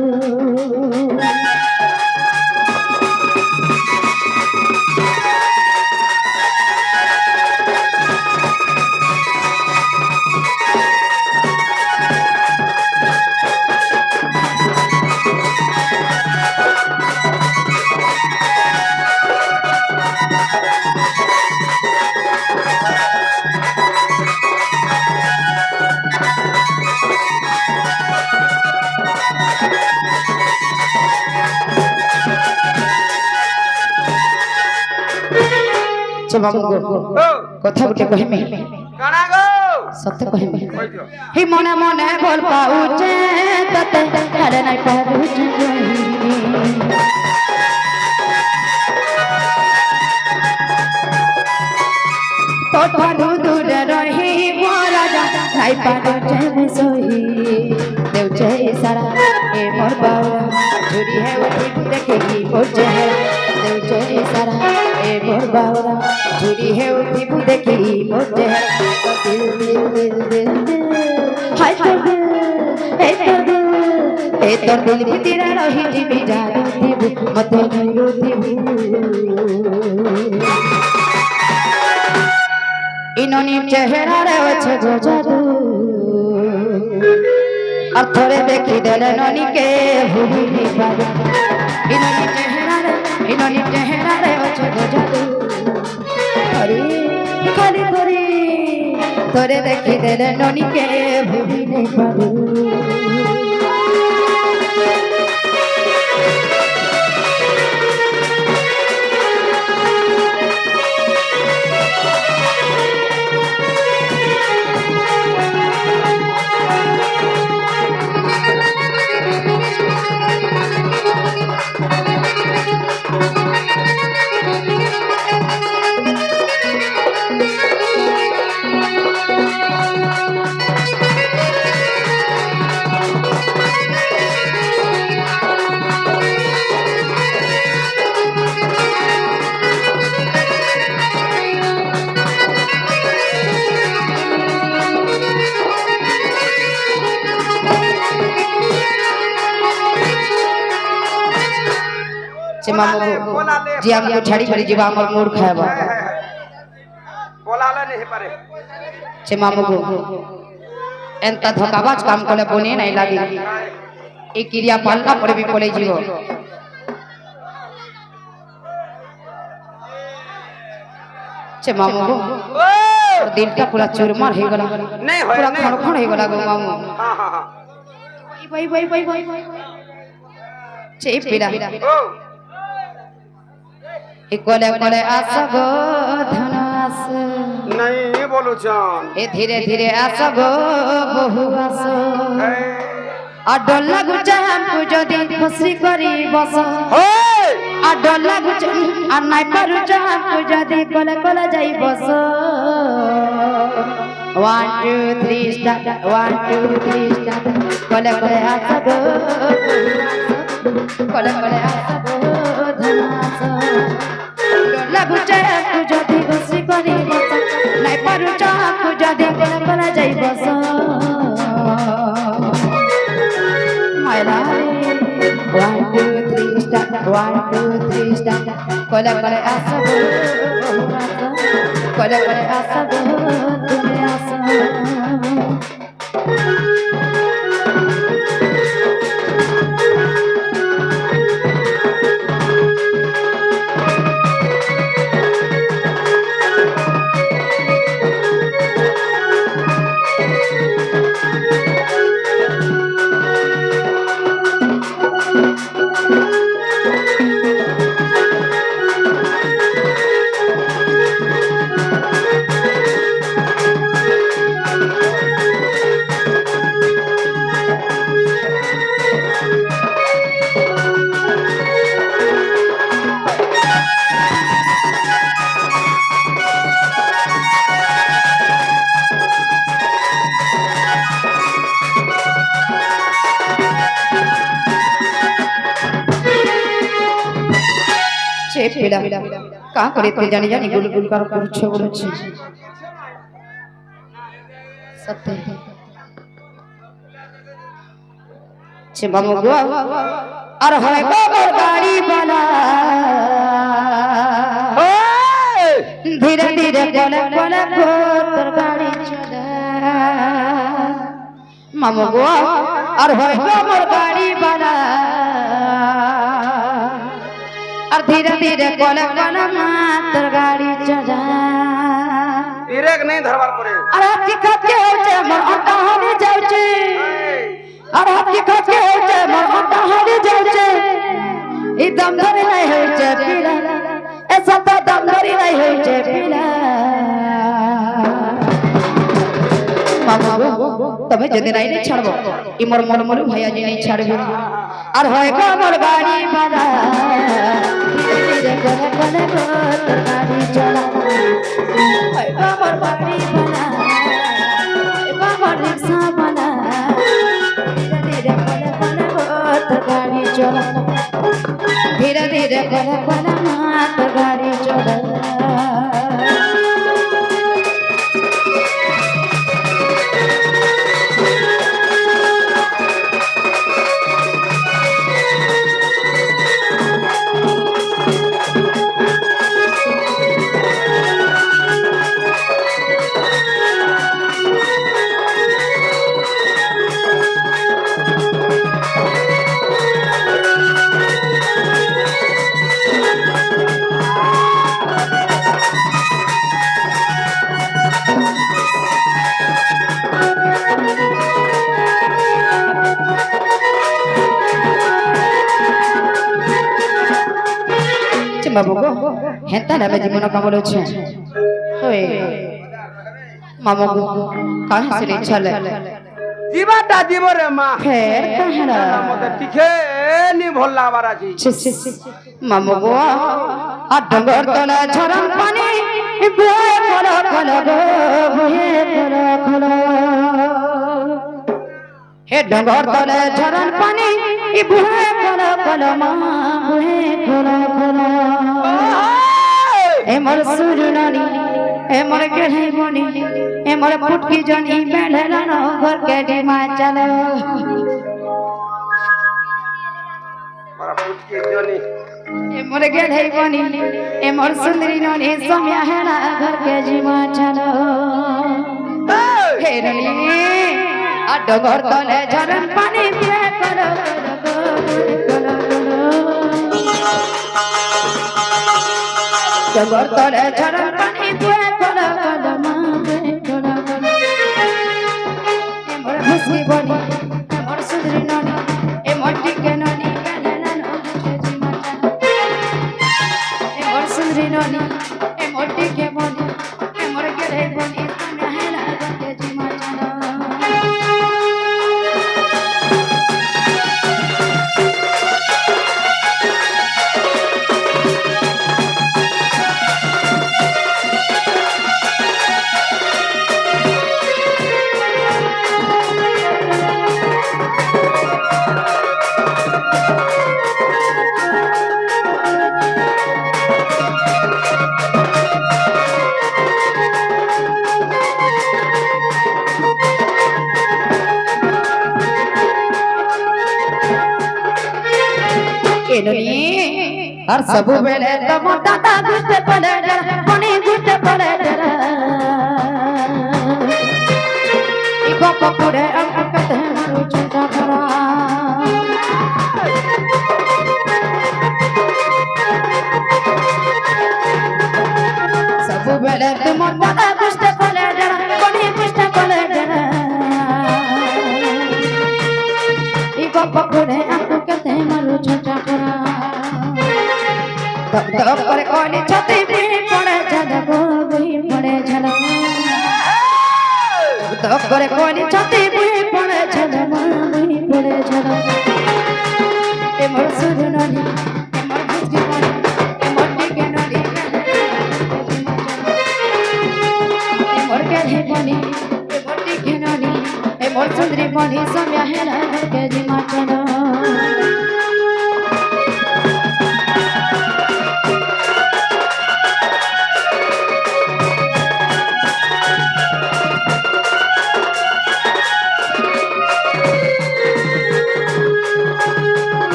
চমামগো কথা গুটে কহিমে কানা গো সত্য কহিমে কইছো হি মনে মনে বল পাউছে ততে হারে নাই পারুছে তোঠানু দূর রহি মো রাজা নাই পারুছে বিসোই দেউছে সারা এ মোর বাউরা ঝুরি হে উঠি দেখে কি পড়ছে দেউছে সারা এ মোর বাউরা ঝুরি হে উঠি দেখে কি পড়ছে দিল দিল দিল দিল হাই তো দিল ए तो दिल ভিতরে রহি দিবি জাদু দিব মতে নিরু দিব ইননি চেহারা রে আছে গো জাদু আর থরে দেখি দেলে ননিকে ভুলি পাবে ইননি চেহারা রে আছে গো জাদু আরে খালি তোরে দেখি দেলে ননিকে ভুলি পাবে मामू जी हमको छाड़ी छाड़ी जीवा हमर मूड खाएबा बोलाले नहीं पारे छे मामू को एंता धोकाबाज काम कोले बने नहीं लागी ए क्रिया पालना पड़े भी पड़े जीवो छे मामू को और दिलटा पूरा चूरमार हो गला नहीं होय पूरा खड़खड़ हो गला गो मामू हां हां हां भाई छे पीड़ा ओ कोले कोले आस गो धनास नहीं बोलू जान ए धीरे धीरे आस गो बहु आस आ डोला गुचा हमको जदी खुशी करी बस आ डोला गुचा आ नाइ पारु हमको जदी कोले कोले जाई बस 1 2 3 स्टार्ट 1 2 3 स्टार्ट कोले कोले आस गो कोले कोले आस गो धनास लगुचे तू जदी खुशी करी बस नाइ पारु तू जदी कोले कोले जाई बस मायला 1 2 3 स्टार्ट 1 2 3 स्टार्ट कोले कोले आसा कोले कोले आसा तुम्हें आसा पीड़ा का करे ते जानी जानी गुलगुल कर करछे बोलछे सत्य छे बाबू गो और है गोबर गाड़ी वाला धीरे धीरे कोले कोले गोबर गाड़ी चला मामू गो और है गोबर गाड़ी वाला और धीरे धीरे कोले कोले मात्र गाड़ी चला इरेक नहीं धरवार पड़े अरे की खाके होचे मोर आटा हनी जाउचे अरे की खाके होचे मोर आटा हनी जाउचे ई दमधरी नहीं होचे पीड़ा ए सता दमधरी नहीं होचे तमे जदि राई नहीं छाड़बो ई मोर मन मन भैया जी नहीं छाड़बे और होय गो मोर गाड़ी वाला धीरे धीरे करे करे गाड़ी चला होय गो मोर गाड़ी वाला होय गो मोर रिक्शा वाला धीरे धीरे करे गाड़ी चला धीरे धीरे करे मात गाड़ी चला बाबू को हेता ना जीवन कमल छे होय मामू को कहां से चले जीवाटा जीव रे मां फेर कहरा मते टिके नी भोला बाराजी मामू को आ डंगर तले झरन पानी बोए कलो कलो बोए कलो कलो हे डंगर तले झरन पानी बोए कलो कलो मां बोए कलो कलो ए मोर सुरनानी ए मोर केढ़ई बनी ए मोर फुटकी जनी बेढ़ला न घर के डिमा चलो मोर फुटकी जनी ए मोर केढ़ई बनी ए मोर सुंदरी ननी समिया हेला घर के डिमा चलो हे रनी आ डगर तले झरन पानी पे करो डगर तले झरन पानी पे करो मां पे करो ए मोर खुशी बनी ए मोर सुंदरी ननी ए मोर टिके ननी बेलेला न के जीमा ए मोर सुंदरी ननी ए मोर टिके बनी ए मोर केढ़ई बनी समिया हेला घर के जीमा और सब बेले तब दादा गुस्से पड़े डर पनी गुस्से पड़े डर इको पपुरे अंक कहते हैं मारू चिंता करा सब बेले तुम दादा गुस्से पड़े डर पनी गुस्से पड़े डर इको पपुरे अंक कहते हैं मारू चिंता करा तब तब पर कोनी छाती पे पड़े झल गोई पड़े झल तब तब पर कोनी छाती पे पड़े झल गोई पड़े झल ए मोर सुरनानी ए मोर खुशी बनी ए मोर टिके ननी ए मोर केढ़ई बनी ए मोर टिके ननी ए मोर सुंदरी बनी समिया हेला घर के जीमा चलो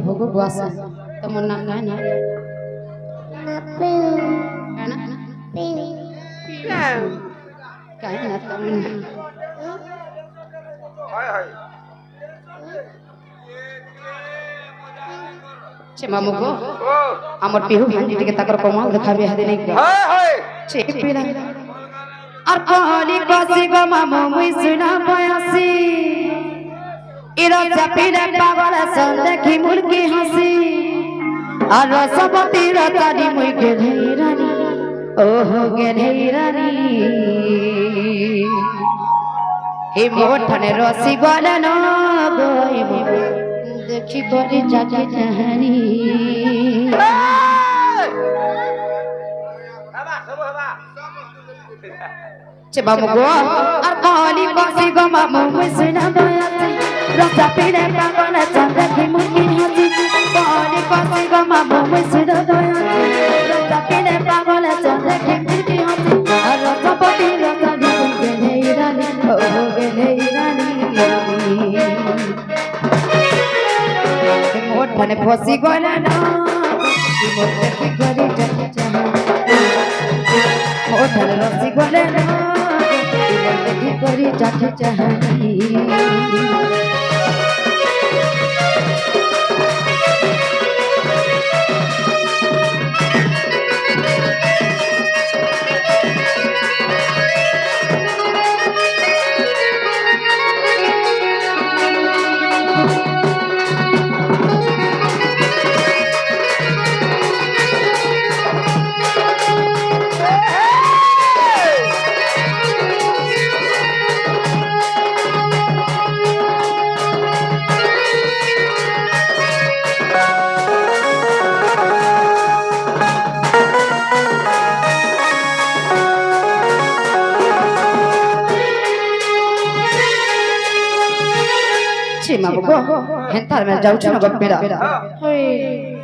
होगो बुआसा तमन्ना कहना कहना कहना तमन्ना हाय हाय छे मामू को ओ हमर पिहु भांजी टिके तकर कमाल देखाबे हदे नहीं का हाय हाय छे पेला और कहली कसी गो मामू मुई सुना पयासी इरा चपिने पागल सन देखी मुर्गी हंसी और रसवती रतानी मुई गेढ़ई रानी ओहो गेढ़ई रानी हे मोठने रसी गले न गई देखी बड़ी जाके जहनी बाबा सब बाबा चे बाबू गो और कहली कसी गो मामू मुई सुना बयासी रसा पीने पागल चंद की मुर्गी हंसी कहली कसी गो मामू मुई सुना बयासी रसा पीने पागल चंद की मुर्गी हंसी और रसा पटी रसा दी गेले रानी ओ गेले रानी मोठने फसी गले ना मोठने की गरी जाके चाहा मोठने रसी गले ना मोठने की गरी जाके चाहनी छे मामू को हेंतार में जाऊ छ न गप्पेरा होय